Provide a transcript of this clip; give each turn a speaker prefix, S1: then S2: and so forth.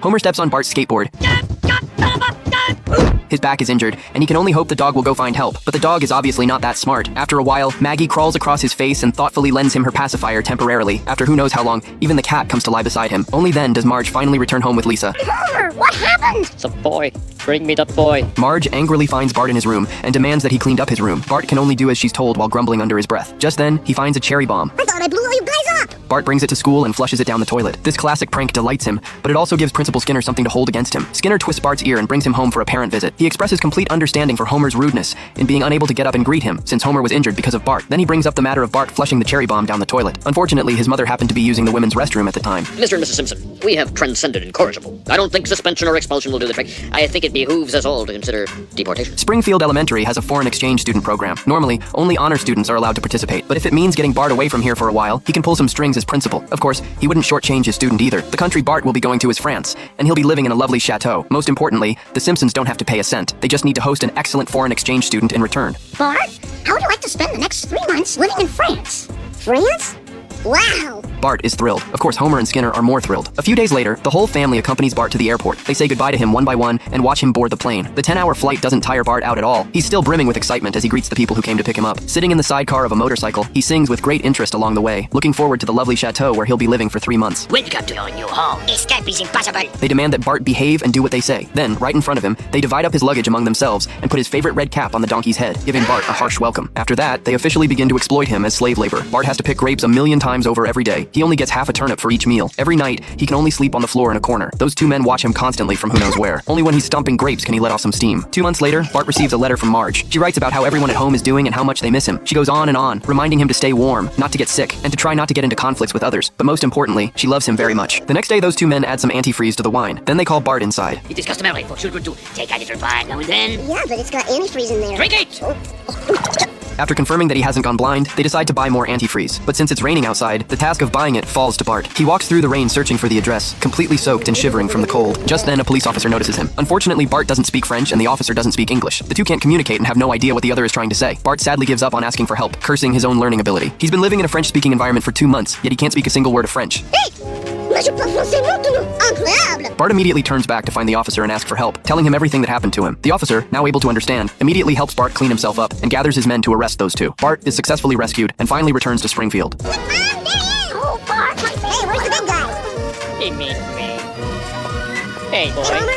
S1: Homer steps on Bart's skateboard. His back is injured, and he can only hope the dog will go find help. But the dog is obviously not that smart. After a while, Maggie crawls across his face and thoughtfully lends him her pacifier temporarily. After who knows how long, even the cat comes to lie beside him. Only then does Marge finally return home with Lisa.
S2: Homer, what happened?
S3: The boy. Bring me the boy.
S1: Marge angrily finds Bart in his room and demands that he cleaned up his room. Bart can only do as she's told while grumbling under his breath. Just then, he finds a cherry bomb.
S2: I thought I blew all you guys up.
S1: Bart brings it to school and flushes it down the toilet. This classic prank delights him, but it also gives Principal Skinner something to hold against him. Skinner twists Bart's ear and brings him home for a parent visit. He expresses complete understanding for Homer's rudeness in being unable to get up and greet him, since Homer was injured because of Bart. Then he brings up the matter of Bart flushing the cherry bomb down the toilet. Unfortunately, his mother happened to be using the women's restroom at the time.
S3: Mr. and Mrs. Simpson, we have transcended incorrigible. I don't think suspension or expulsion will do the trick. I think it behooves us all to consider deportation.
S1: Springfield Elementary has a foreign exchange student program. Normally, only honor students are allowed to participate, but if it means getting Bart away from here for a while, he can pull some strings as principal. Of course, he wouldn't shortchange his student either. The country Bart will be going to is France, and he'll be living in a lovely chateau. Most importantly, the Simpsons don't have to pay a cent. They just need to host an excellent foreign exchange student in return.
S2: Bart, how would you like to spend the next 3 months living in France? France? Wow!
S1: Bart is thrilled. Of course, Homer and Skinner are more thrilled. A few days later, the whole family accompanies Bart to the airport. They say goodbye to him one by one and watch him board the plane. The 10-hour flight doesn't tire Bart out at all. He's still brimming with excitement as he greets the people who came to pick him up. Sitting in the sidecar of a motorcycle, he sings with great interest along the way, looking forward to the lovely chateau where he'll be living for 3 months.
S4: Welcome to your new home. Escape is impossible.
S1: They demand that Bart behave and do what they say. Then, right in front of him, they divide up his luggage among themselves and put his favorite red cap on the donkey's head, giving Bart a harsh welcome. After that, they officially begin to exploit him as slave labor. Bart has to pick grapes a million times over every day. He only gets half a turnip for each meal. Every night, he can only sleep on the floor in a corner. Those two men watch him constantly from who knows where. Only when he's stomping grapes can he let off some steam. 2 months later, Bart receives a letter from Marge. She writes about how everyone at home is doing and how much they miss him. She goes on and on, reminding him to stay warm, not to get sick, and to try not to get into conflicts with others. But most importantly, she loves him very much. The next day, those two men add some antifreeze to the wine. Then they call Bart inside.
S4: It is customary for children to take a little wine now and then.
S2: Yeah, but it's got antifreeze in there.
S4: Drink it!
S1: After confirming that he hasn't gone blind, they decide to buy more antifreeze. But since it's raining outside, the task of buying it falls to Bart. He walks through the rain searching for the address, completely soaked and shivering from the cold. Just then, a police officer notices him. Unfortunately, Bart doesn't speak French and the officer doesn't speak English. The two can't communicate and have no idea what the other is trying to say. Bart sadly gives up on asking for help, cursing his own learning ability. He's been living in a French-speaking environment for 2 months, yet he can't speak a single word of French.
S2: Hey! Mais je parle français maintenant! Incroyable!
S1: Bart immediately turns back to find the officer and ask for help, telling him everything that happened to him. The officer, now able to understand, immediately helps Bart clean himself up and gathers his men to arrest those two. Bart is successfully rescued and finally returns to Springfield.
S2: Oh, Bart, my face! Hey, where's the big guy?
S3: He means me. Hey, boy.
S2: Homer,